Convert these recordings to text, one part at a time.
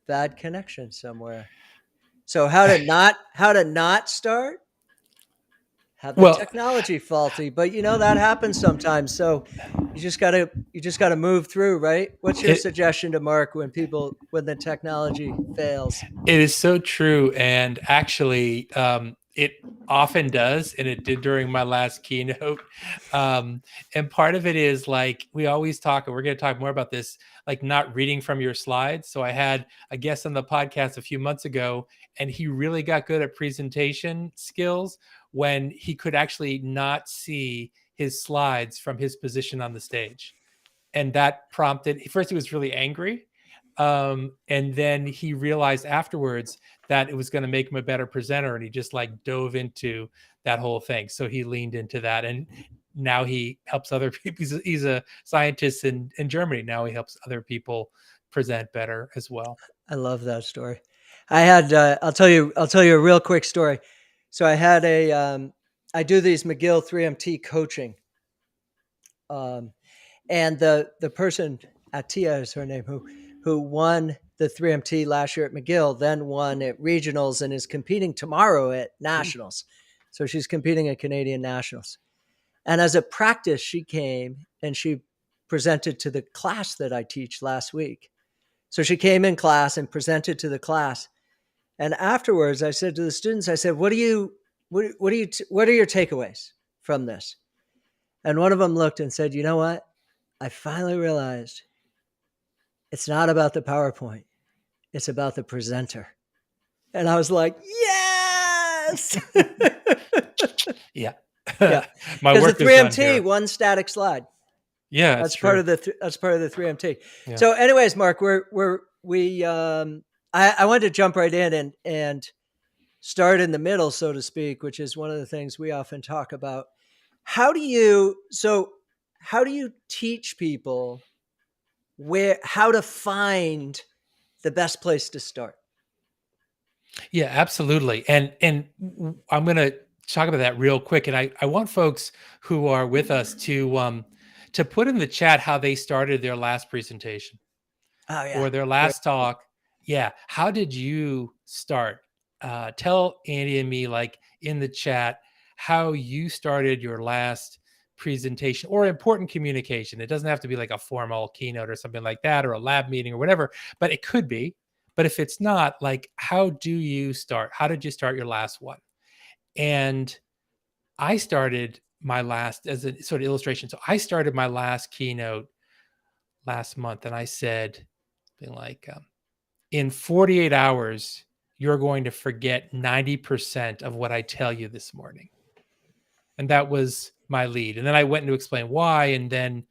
bad connection somewhere. So how to not start? Have the Well, technology faulty, but that happens sometimes. So you just gotta move through, right? What's your it suggestion to Mark when the technology fails? it is so true, and actually, it often does, and it did during my last keynote. Um, and part of it is like we always talk, and we're going to talk more about this, like not reading from your slides. So I had a guest on the podcast a few months ago, and he really got good at presentation skills when he could actually not see his slides from his position on the stage, and that prompted, first he was really angry, and then he realized afterwards that it was going to make him a better presenter, and he just like dove into that whole thing. So he leaned into that, and now he helps other people. He's a scientist in Germany. Now he helps other people present better as well. I love that story. I had I'll tell you a real quick story. So I do these McGill 3MT coaching. Um, and the person, Atia is her name, who won the 3MT last year at McGill, then won at regionals and is competing tomorrow at nationals. So she's competing at Canadian nationals. And as a practice, she came and she presented to the class that I teach last week. So she came in class and presented to the class. And afterwards, I said to the students, I said, what are your takeaways from this? And one of them looked and said, you know what? I finally realized it's not about the PowerPoint. It's about the presenter. And I was like, yes. Yeah. Yeah. My Because the work is done 3MT, here. one static slide. Yeah, it's That's part true. of the 3MT. Yeah. So anyways, Mark, I wanted to jump right in and start in the middle, so to speak, which is one of the things we often talk about. How do you teach people how to find the best place to start? Yeah, absolutely. And I'm going to talk about that real quick. And I want folks who are with us to put in the chat how they started their last presentation Oh yeah. or their Great. last talk. Yeah. How did you start? Tell Andy and me, like in the chat, how you started your last presentation or important communication. It doesn't have to be like a formal keynote or something like that, or a lab meeting or whatever, but it could be. But if it's not, like, how do you start? How did you start your last one? And I started my last, as a sort of illustration. So I started my last keynote last month, and I said something like, in 48 hours, you're going to forget 90% of what I tell you this morning. And that was my lead. And then I went to explain why, and then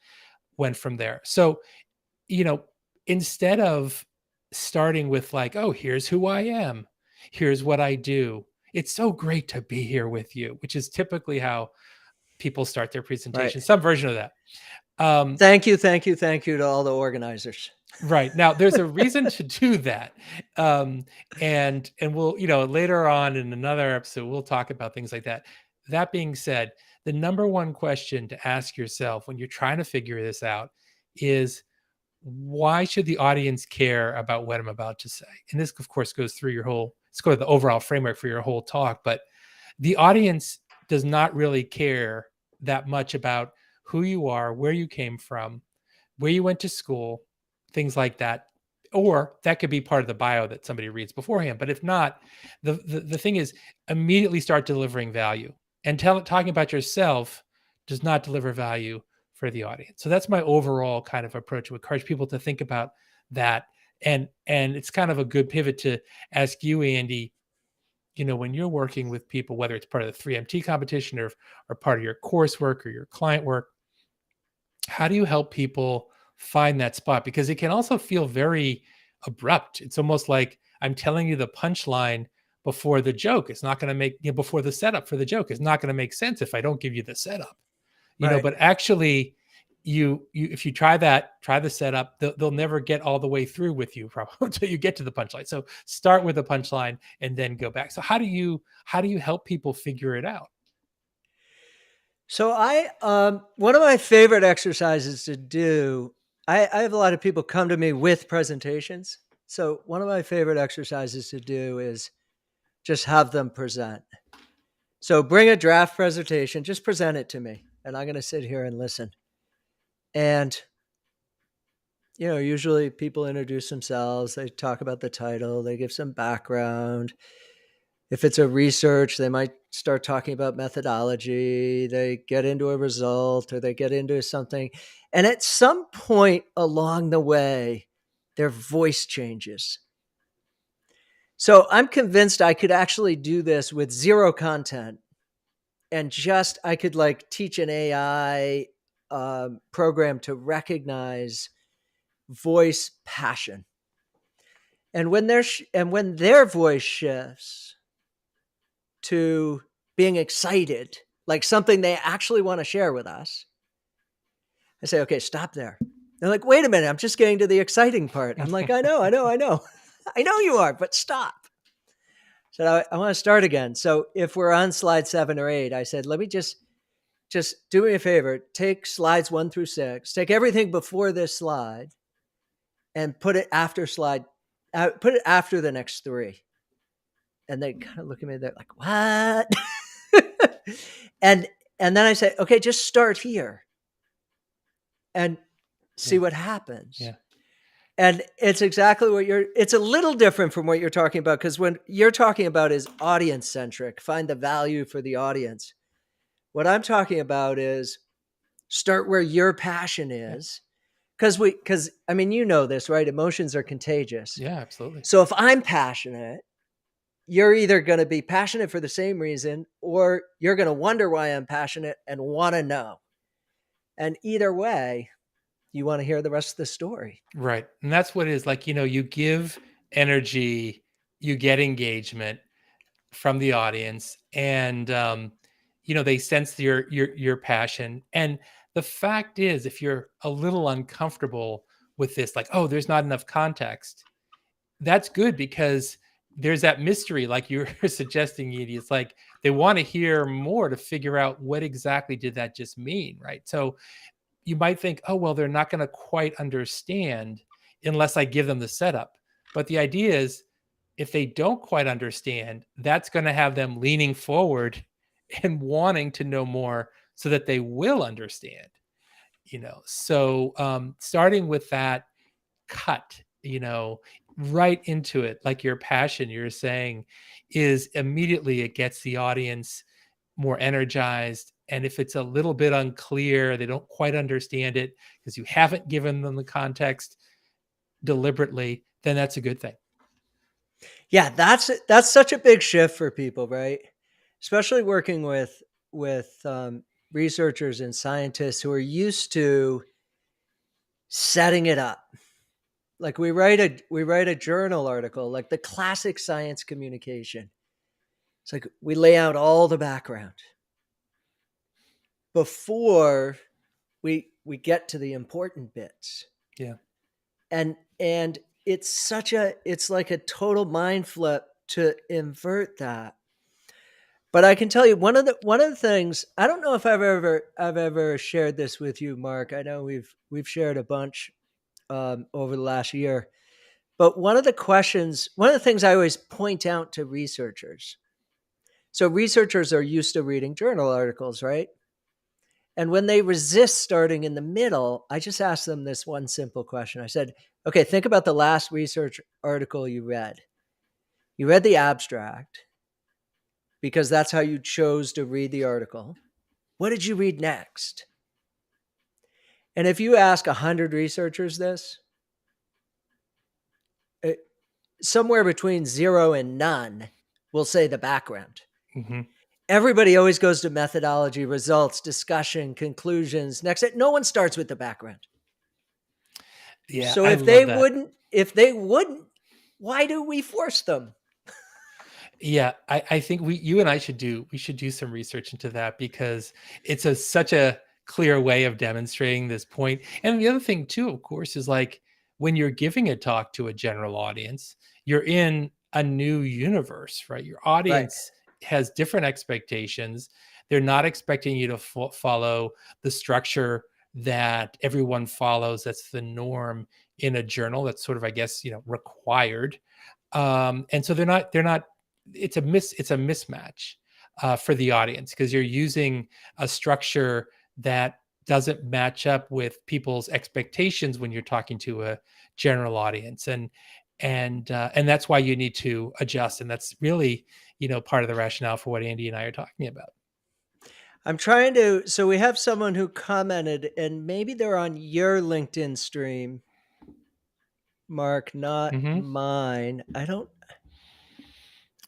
went from there. So, you know, instead of starting with like, oh, here's who I am, here's what I do, it's so great to be here with you, which is typically how people start their Right. presentation, some version of that. Thank you to all the organizers. Right. Now, there's a reason to do that. And we'll, later on in another episode, we'll talk about things like that. That being said, the number one question to ask yourself when you're trying to figure this out is, why should the audience care about what I'm about to say? And this, of course, goes through let's go to the overall framework for your whole talk. But the audience does not really care that much about who you are, where you came from, where you went to school, things like that. Or that could be part of the bio that somebody reads beforehand. But if not, the thing is, immediately start delivering value. And talking about yourself does not deliver value for the audience. So that's my overall kind of approach to encourage people to think about that. And it's kind of a good pivot to ask you, Andy, when you're working with people, whether it's part of the 3MT competition or part of your coursework or your client work, how do you help people find that spot? Because it can also feel very abrupt. It's almost like I'm telling you the punchline before the joke. It's not going to make, before the setup for the joke. It's not going to make sense if I don't give you the setup. Right. But actually, you if you try the setup, they'll never get all the way through with you probably until you get to the punchline. So start with the punchline and then go back. So how do you help people figure it out? So one of my favorite exercises to do. I have a lot of people come to me with presentations. So one of my favorite exercises to do is just have them present. So bring a draft presentation, just present it to me, and I'm going to sit here and listen. And usually people introduce themselves, they talk about the title, they give some background. If it's a research, they might start talking about methodology, they get into a result, or they get into something. And at some point along the way, their voice changes. So I'm convinced I could actually do this with zero content, and just I could teach an AI program to recognize voice passion. And when their voice shifts to being excited, like something they actually want to share with us, I say, okay, stop there. They're like, wait a minute, I'm just getting to the exciting part. I'm like, I know. I know you are, but stop. So I want to start again. So if we're on slide 7 or 8, I said, let me just do me a favor, take slides 1 through 6, take everything before this slide and put it after the next 3. And they kind of look at me, they're like, what? and then I say, okay, just start here and see what happens. Yeah. And it's exactly it's a little different from what you're talking about, because when you're talking about is audience centric, find the value for the audience. What I'm talking about is start where your passion is. Because I mean, this, right? Emotions are contagious. Yeah, absolutely. So if I'm passionate, you're either going to be passionate for the same reason, or you're going to wonder why I'm passionate and want to know. And either way, you want to hear the rest of the story. Right. And that's what it is. Like, you give energy, you get engagement from the audience, and they sense your passion. And the fact is, if you're a little uncomfortable with this, like, oh, there's not enough context, that's good, because there's that mystery, like you're suggesting, Edie. It's like they want to hear more to figure out what exactly did that just mean, right? So you might think, oh, well, they're not going to quite understand unless I give them the setup. But the idea is, if they don't quite understand, that's going to have them leaning forward and wanting to know more so that they will understand, So starting with that cut, right into it, like your passion, you're saying, is immediately it gets the audience more energized. And if it's a little bit unclear, they don't quite understand it because you haven't given them the context delibereately, then that's a good thing. Yeah, that's such a big shift for people, right? Especially working with researchers and scientists who are used to setting it up. Like we write a journal article, like the classic science communication. It's like we lay out all the background before we get to the important bits. Yeah. And it's like a total mind flip to invert that. But I can tell you one of the things, I don't know if I've ever shared this with you, Mark. I know we've shared a bunch over the last year. But one of the things I always point out to researchers. So researchers are used to reading journal articles, right? And when they resist starting in the middle, I just ask them this one simple question. I said, okay, think about the last research article you read. You read the abstract because that's how you chose to read the article. What did you read next? And if you ask 100 researchers this, somewhere between 0 and none will say the background. Mm-hmm. Everybody always goes to methodology, results, discussion, conclusions. Next, no one starts with the background. Yeah. So if they wouldn't, why do we force them? Yeah, I think you and I should do some research into that, because it's such a clear way of demonstrating this point. And the other thing too, of course, is like when you're giving a talk to a general audience, you're in a new universe, right? Your audience has different expectations. They're not expecting you to follow the structure that everyone follows. That's the norm in a journal that's sort of, I guess, required. And so they're not, it's a mismatch for the audience, because you're using a structure that doesn't match up with people's expectations when you're talking to a general audience. And that's why you need to adjust. And that's really, part of the rationale for what Andy and I are talking about. I'm trying to. So we have someone who commented, and maybe they're on your LinkedIn stream, Mark, not Mm-hmm. mine. I don't.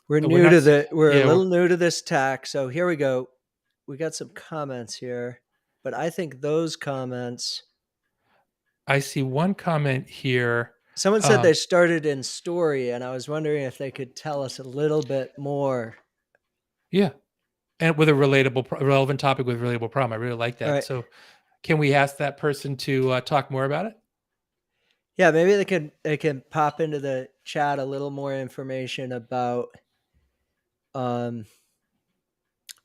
We're We're new not, to the. We're a yeah, little new to this tack. So here we go. We got some comments here, but I think those comments. I see one comment here. Someone said they started in story, and I was wondering if they could tell us a little bit more. Yeah. And with a relevant topic with a relatable problem. I really like All that. right. So can we ask that person to talk more about it? Yeah, maybe they can pop into the chat a little more information about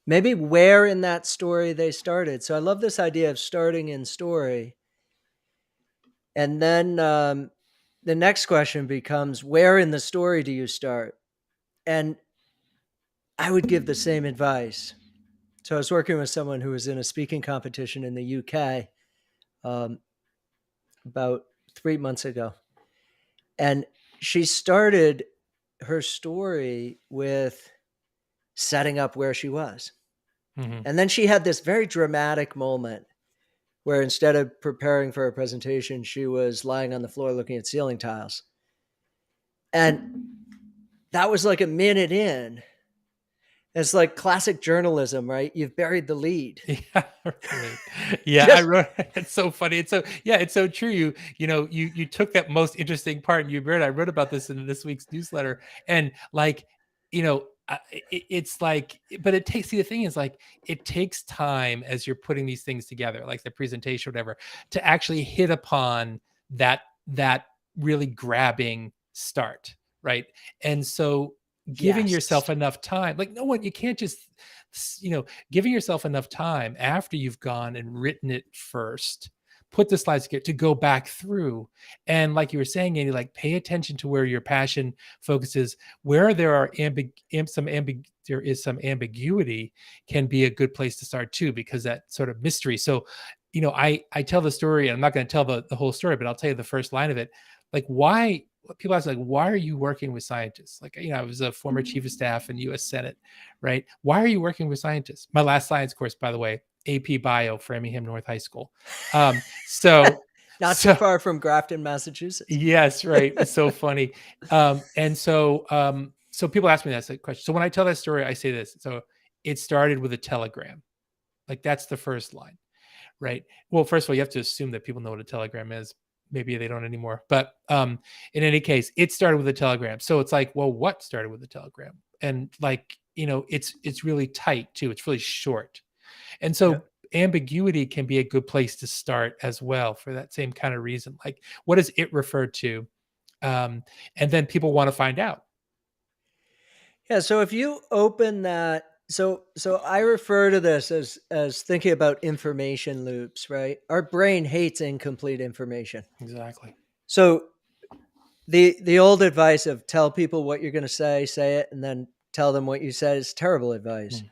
maybe where in that story they started. So I love this idea of starting in story. And then the next question becomes, where in the story do you start? And I would give the same advice. So I was working with someone who was in a speaking competition in the UK about 3 months ago. And she started her story with setting up where she was. Mm-hmm. And then she had this very dramatic moment where instead of preparing for a presentation, she was lying on the floor looking at ceiling tiles. And that was like a minute in. It's like classic journalism, right? You've buried the lead. Yeah, right. Yeah, I Just wrote. It's so funny. It's so, yeah, it's so true. You took that most interesting part and you read. I wrote about this in this week's newsletter, and like, it's like, but it takes. See, the thing is, like, it takes time as you're putting these things together, like the presentation, or whatever, to actually hit upon that really grabbing start, right? And so giving yes. yourself enough time, like, no one, you can't just, giving yourself enough time after you've gone and written it first, put the slides together, to go back through. And like you were saying, Andy, like, pay attention to where your passion focuses, where there are there is some ambiguity, can be a good place to start too, because that sort of mystery. So, I tell the story, and I'm not going to tell the whole story, but I'll tell you the first line of it. Like, why people ask, like, why are you working with scientists? Like, I was a former chief of staff in U.S. Senate, right? Why are you working with scientists? My last science course, by the way, AP Bio, Framingham North High School. So, Not too so far from Grafton, Massachusetts. yes, right. It's so funny. So people ask me that question. So when I tell that story, I say this. So it started with a telegram. Like, that's the first line, right? Well, first of all, you have to assume that people know what a telegram is. Maybe they don't anymore. But in any case, it started with a telegram. So it's like, well, what started with a telegram? And like, it's really tight too. It's really short. And so Yep. ambiguity can be a good place to start as well, for that same kind of reason. Like, what does it refer to? And then people want to find out. Yeah. So if you open that, so I refer to this as thinking about information loops, right? Our brain hates incomplete information. Exactly. So the old advice of tell people what you're going to say it, and then tell them what you said is terrible advice. Mm.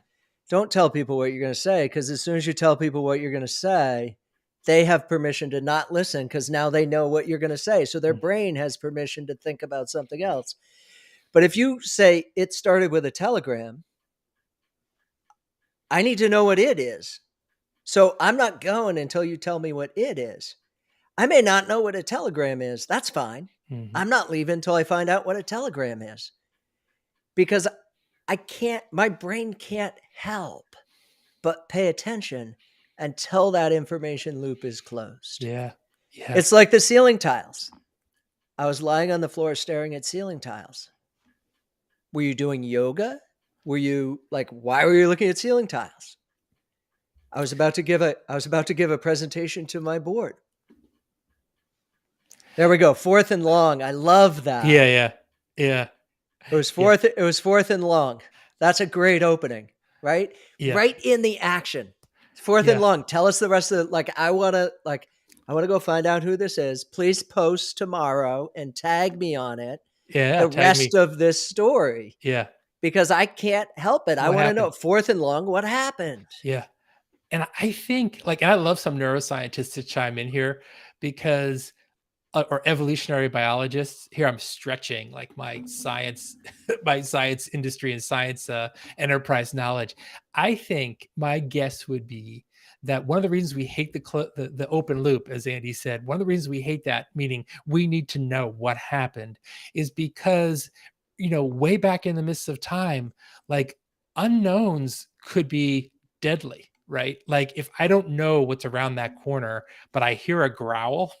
Don't tell people what you're going to say, because as soon as you tell people what you're going to say, they have permission to not listen, because now they know what you're going to say. So their Mm. brain has permission to think about something else. But if you say it started with a telegram, I need to know what it is. So I'm not going until you tell me what it is. I may not know what a telegram is. That's fine. Mm-hmm. I'm not leaving until I find out what a telegram is, because my brain can't help but pay attention until that information loop is closed. Yeah. Yeah. It's like the ceiling tiles. I was lying on the floor staring at ceiling tiles. Were you doing yoga? Were you like, why were you looking at ceiling tiles? I was about to give a presentation to my board. There we go. Fourth and long. I love that. Yeah. Yeah. It was fourth and long. That's a great opening, right? Yeah. Right in the action. Fourth and long. Tell us the rest of the, like, I want to, like, I want to go find out who this is. Please post tomorrow and tag me on it Yeah, the tag rest me. of this story Yeah. because I can't help it. I What want to happened? know fourth and long what happened. Yeah. And I think like, and I love some neuroscientists to chime in here because or evolutionary biologists. Here I'm stretching like my science, my science industry and science enterprise knowledge. I think my guess would be that one of the reasons we hate the open loop, as Andy said, one of the reasons we hate that, meaning we need to know what happened, is because way back in the midst of time, like unknowns could be deadly, right? Like if I don't know what's around that corner, but I hear a growl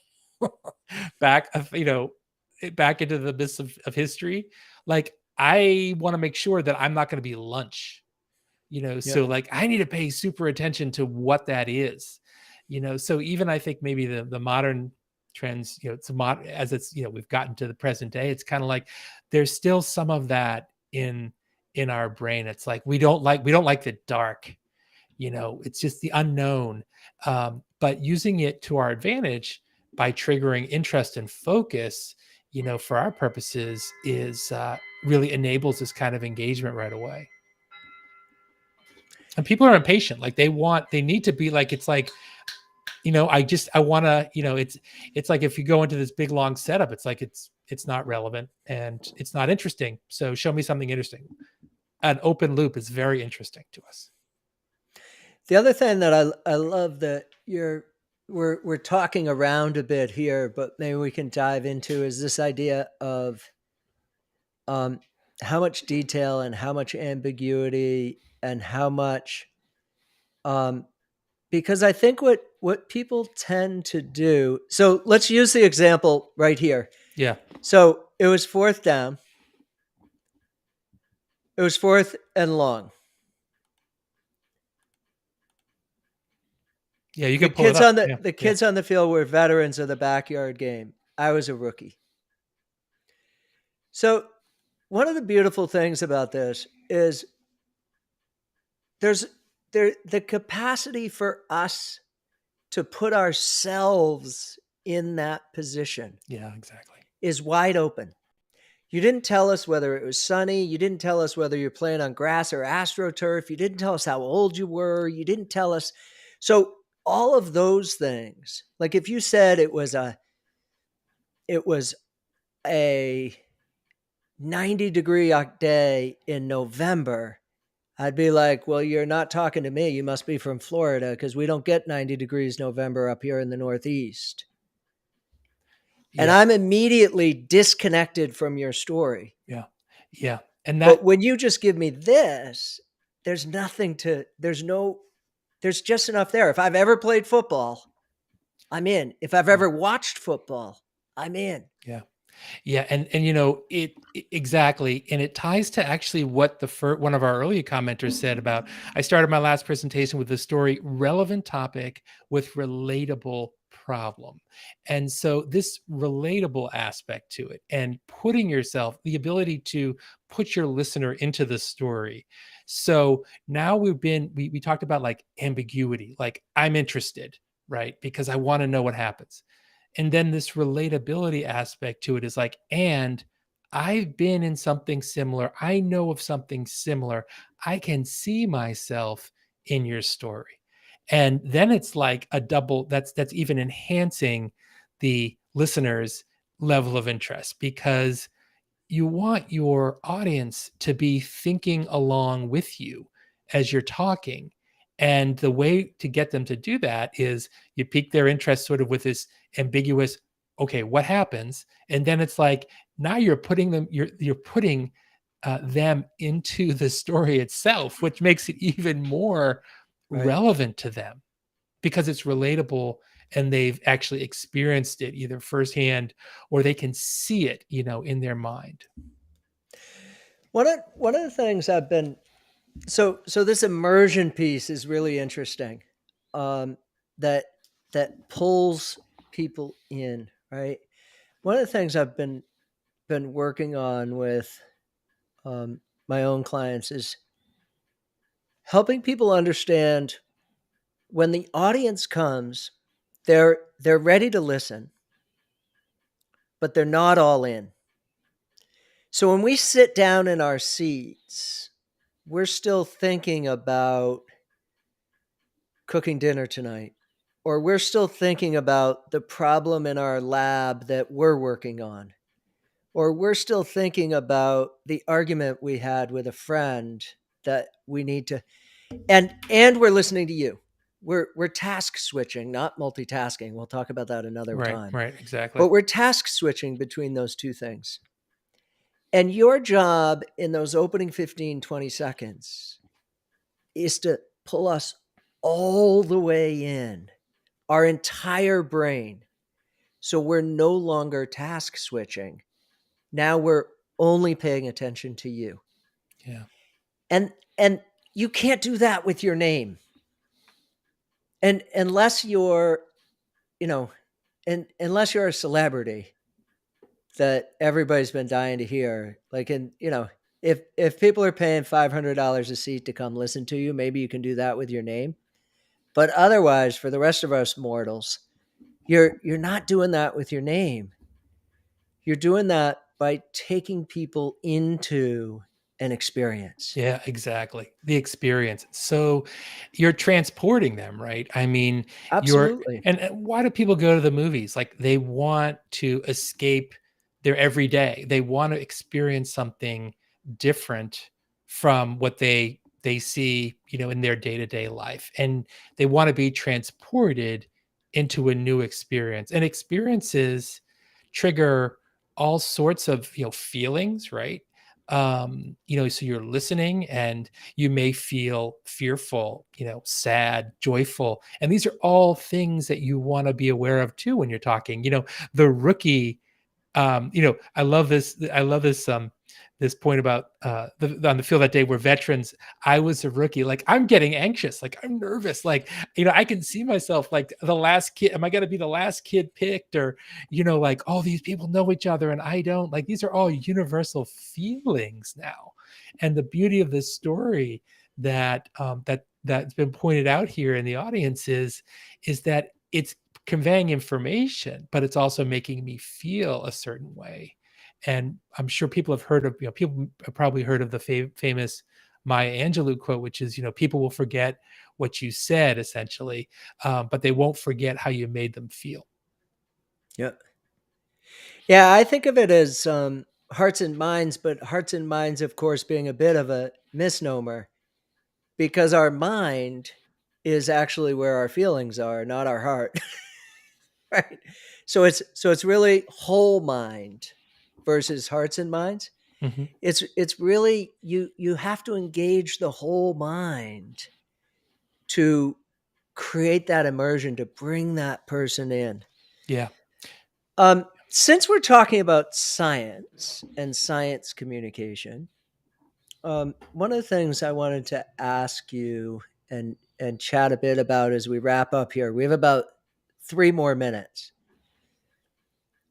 back of back into the midst of history, like I want to make sure that I'm not going to be lunch, Yep. so like I need to pay super attention to what that is, so even I think maybe the modern trends, it's as it's we've gotten to the present day, it's kind of like there's still some of that in our brain. It's like we don't like the dark, it's just the unknown, but using it to our advantage by triggering interest and focus, for our purposes is really enables this kind of engagement right away. And people are impatient, like they need to be like, it's like, I want to, it's like if you go into this big long setup, it's like it's not relevant and it's not interesting, so show me something interesting. An open loop is very interesting to us. The other thing that I love that we're talking around a bit here, but maybe we can dive into is this idea of um, how much detail and how much ambiguity and how much um, because I think what people tend to do. So let's use the example right here. Yeah. So it was fourth down. It was fourth and long. Yeah, you The can pull it kids up. on the Yeah. the Yeah. kids on the field were veterans of the backyard game. I was a rookie. So one of the beautiful things about this is there's the capacity for us to put ourselves in that position Yeah, exactly. is wide open. You didn't tell us whether it was sunny. You didn't tell us whether you're playing on grass or astroturf. You didn't tell us how old you were. You didn't tell us. So all of those things, like if you said it was a 90-degree day in November, I'd be like, well, you're not talking to me. You must be from Florida because we don't get 90 degrees November up here in the Northeast. And Yeah. I'm immediately disconnected from your story. Yeah. Yeah. And But that, when you just give me this, there's just enough there. If I've ever played football, I'm in. If I've ever watched football, I'm in. yeah. Yeah, and exactly, and it ties to actually what one of our earlier commenters said about. I started my last presentation with the story relevant topic with relatable problem, and so this relatable aspect to it, and putting yourself, the ability to put your listener into the story. So now we talked about like ambiguity, like I'm interested, right? Because I want to know what happens. And then this relatability aspect to it is like, and I've been in something similar. I know of something similar. I can see myself in your story. And then it's like a double, that's even enhancing the listener's level of interest, because you want your audience to be thinking along with you as you're talking. And the way to get them to do that is you pique their interest sort of with this ambiguous, okay, what happens? And then it's like, now you're putting them into the story itself, which makes it even more Right. relevant to them because it's relatable and they've actually experienced it either firsthand or they can see it, in their mind. One of the things I've been so this immersion piece is really interesting. Um, that that pulls people in, right? One of the things I've been working on with um, my own clients is helping people understand when the audience comes. they're ready to listen, but they're not all in. So when we sit down in our seats, we're still thinking about cooking dinner tonight, or we're still thinking about the problem in our lab that we're working on, or we're still thinking about the argument we had with a friend that we need to, and we're listening to you. We're task switching, not multitasking. We'll talk about that another Right, time. right, exactly. But we're task switching between those two things. And your job in those opening 15, 20 seconds is to pull us all the way in, our entire brain. So we're no longer task switching. Now we're only paying attention to you. Yeah. And you can't do that with your name. And unless you're, you know, and unless you're a celebrity that everybody's been dying to hear, like, in, if people are paying $500 a seat to come listen to you, maybe you can do that with your name. But otherwise, for the rest of us mortals, you're not doing that with your name. You're doing that by taking people into an experience. Yeah, exactly. The experience. So you're transporting them, right? I mean, you're Absolutely. and why do people go to the movies? Like they want to escape their everyday. They want to experience something different from what they see, in their day-to-day life. And they want to be transported into a new experience. And experiences trigger all sorts of, feelings, right? So you're listening and you may feel fearful, sad, joyful. And these are all things that you want to be aware of too when you're talking. The rookie, I love this point about on the field that day where veterans. I was a rookie, like I'm getting anxious, like I'm nervous, like I can see myself like the last kid. Am I going to be the last kid picked? Or like all these people know each other and I don't. Like these are all universal feelings now. And the beauty of this story that's been pointed out here in the audience is that it's conveying information, but it's also making me feel a certain way. And I'm sure people have heard of, people have probably heard of the famous Maya Angelou quote, which is, people will forget what you said essentially, but they won't forget how you made them feel. Yeah. Yeah, I think of it as hearts and minds, but hearts and minds, of course, being a bit of a misnomer, because our mind is actually where our feelings are, not our heart. Right? So it's really whole mind versus hearts and minds. Mhm. It's really, you have to engage the whole mind to create that immersion, to bring that person in. Yeah. Since we're talking about science and science communication, one of the things I wanted to ask you and chat a bit about as we wrap up here. We have about 3 more minutes,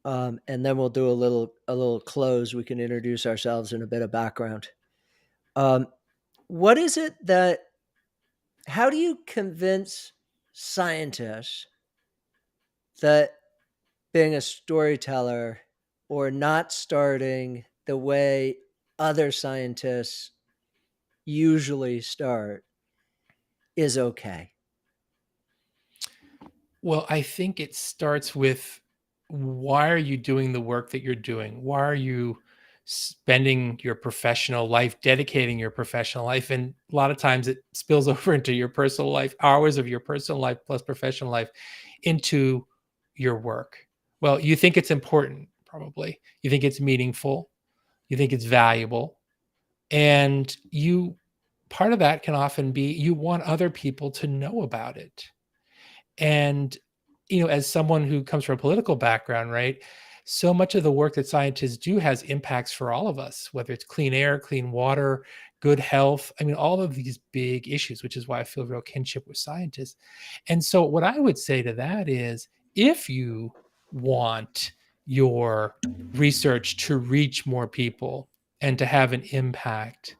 and then we'll do a little close. We can introduce ourselves and a bit of background. Um, what is it that? How do you convince scientists that being a storyteller or not starting the way other scientists usually start is okay? Well, I think it starts with why are you doing the work that you're doing? Why are you spending your professional life, dedicating your professional life? And a lot of times it spills over into your personal life, hours of your personal life plus professional life into your work. Well, you think it's important, probably. You think it's meaningful. You think it's valuable. And part of that can often be you want other people to know about it. And, as someone who comes from a political background, right? So much of the work that scientists do has impacts for all of us, whether it's clean air, clean water, good health. I mean, all of these big issues, which is why I feel real kinship with scientists. And so, what I would say to that is if you want your research to reach more people and to have an impact,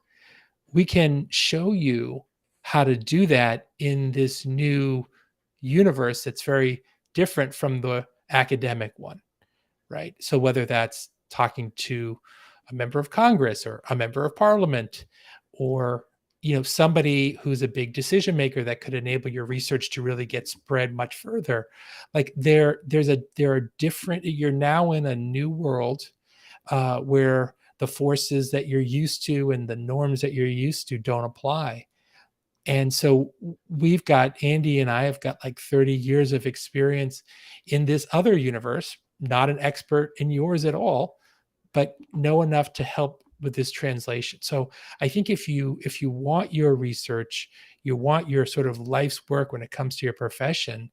we can show you how to do that in this new universe that's very different from the academic one, right? So whether that's talking to a member of Congress or a member of parliament, or somebody who's a big decision maker that could enable your research to really get spread much further, like there are different, you're now in a new world where the forces that you're used to and the norms that you're used to don't apply. And so Andy and I have got like 30 years of experience in this other universe, not an expert in yours at all, but know enough to help with this translation. So I think if you want your research, you want your sort of life's work when it comes to your profession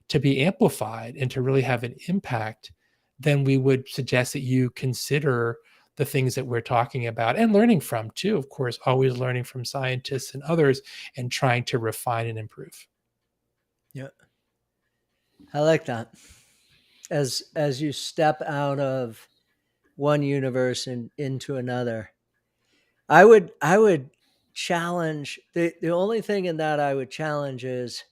to be amplified and to really have an impact, then we would suggest that you consider the things that we're talking about and learning from too, of course, always learning from scientists and others and trying to refine and improve. Yeah. I like that. As you step out of one universe and into another, I would challenge the only thing in that I would challenge is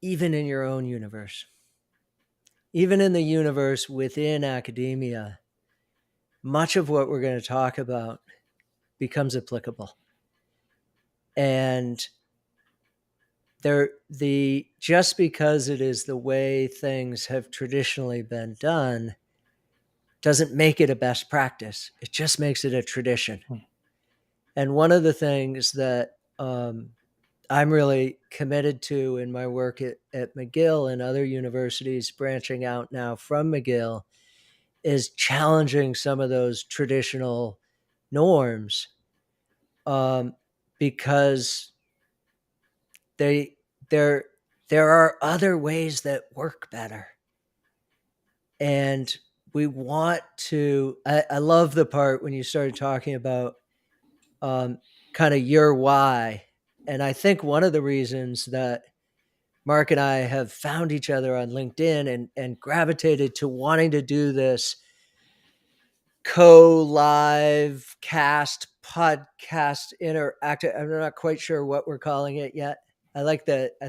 even in your own universe, even in the universe within academia, much of what we're going to talk about becomes applicable. And just because it is the way things have traditionally been done doesn't make it a best practice. It just makes it a tradition. And one of the things that I'm really committed to in my work at McGill and other universities branching out now from McGill is challenging some of those traditional norms, because there are other ways that work better. And we want to, I love the part when you started talking about kind of your why. And I think one of the reasons that Mark and I have found each other on LinkedIn and gravitated to wanting to do this co-live cast podcast interactive. I'm not quite sure what we're calling it yet. I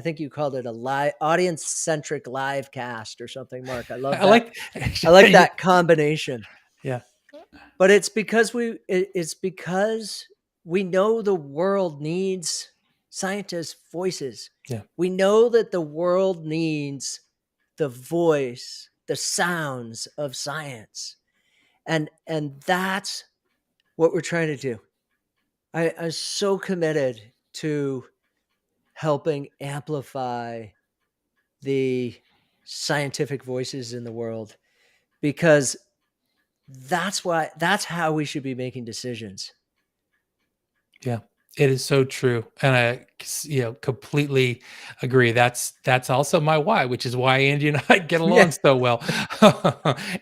think you called it a live audience centric live cast or something, Mark. I love that. I like that combination. Yeah. But it's because we know the world needs scientists' voices. Yeah. We know that the world needs the voice, the sounds of science. And that's what we're trying to do. I'm so committed to helping amplify the scientific voices in the world, because that's how we should be making decisions. Yeah, it is so true. And I, completely agree. That's also my why, which is why Andy and I get along so well.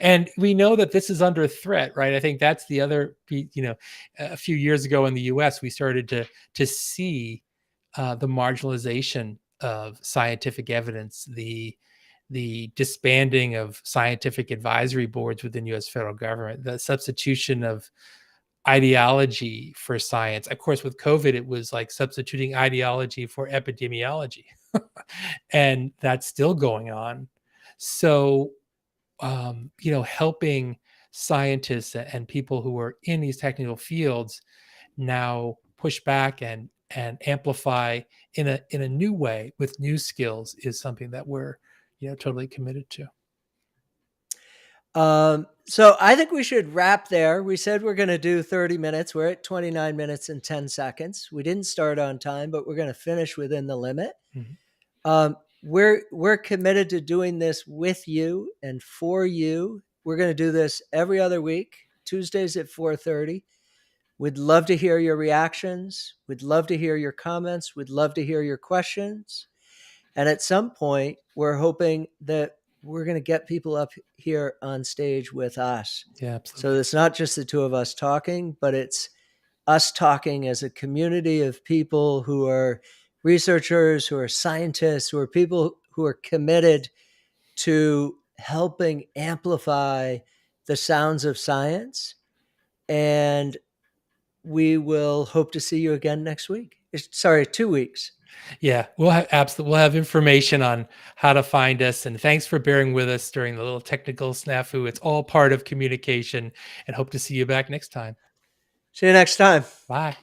And we know that this is under threat, right? I think that's the other, a few years ago in the US, we started to see the marginalization of scientific evidence, the disbanding of scientific advisory boards within US federal government, the substitution of ideology for science. Of course, with COVID, it was like substituting ideology for epidemiology. And that's still going on. So, helping scientists and people who are in these technical fields now push back and amplify in a new way with new skills is something that we're totally committed to. So I think we should wrap there. We said we're going to do 30 minutes. We're at 29 minutes and 10 seconds. We didn't start on time, but we're going to finish within the limit. Mm-hmm. We're committed to doing this with you and for you. We're going to do this every other week, Tuesdays at 4:30. We'd love to hear your reactions. We'd love to hear your comments. We'd love to hear your questions. And at some point, we're hoping that we're going to get people up here on stage with us. Yeah, absolutely. So it's not just the two of us talking, but it's us talking as a community of people who are researchers, who are scientists, who are people who are committed to helping amplify the sounds of science. And we will hope to see you again next week. Sorry, 2 weeks. Yeah, we'll have absolutely we'll have information on how to find us. And thanks for bearing with us during the little technical snafu. It's all part of communication, and hope to see you back next time. See you next time. Bye.